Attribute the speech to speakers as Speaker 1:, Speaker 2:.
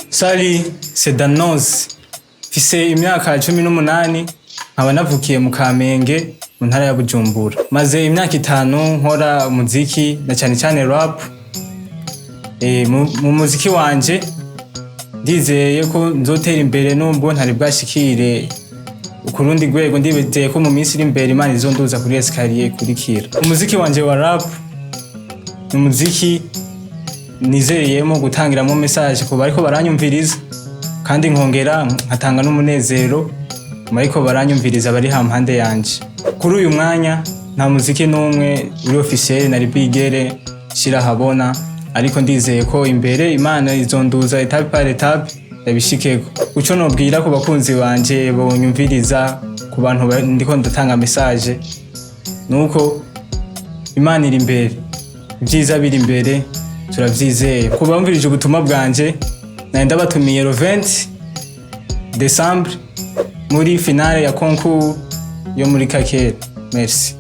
Speaker 1: Sali Sedanoz mfise imyaka 18 nkaba navukiye mu Kamenge mu ntara ya Bujumbura. Maze imyaka 5 nkora umuziki na cyane rap. Mu muziki wanje ndizeye ko nzotera imbere nubwo ntari bwashikire ukurundi rwego. Ndibeteye ko mu minsi iri imbere Imana izonduza kuri escalier ikurikira. Umuziki wanje wa rap ni umuziki nizeyemo gutangiramo message ko bariko baranyumviriza, kandi nkongera nkatanga n'umunezero mariko baranyumviriza bari hampande yanje. Kuri uyu mwanya nta muziki n'umwe uri officiel nari bigere shira habona, ariko ndizeye ko imbere Imana izonduza etape par etape yabishikeko. Uco nobwira ku bakunzi banje bonyumviriza, ku bantu ndiko ndatanga message, nuko Imana iri imbere, ibyiza biri imbere, turavyizeye. Kuba bumvirije ubutumwa bwanje nari ndabatumiye le 20 décembre muri finale ya concours yo muri Kakera. Merci.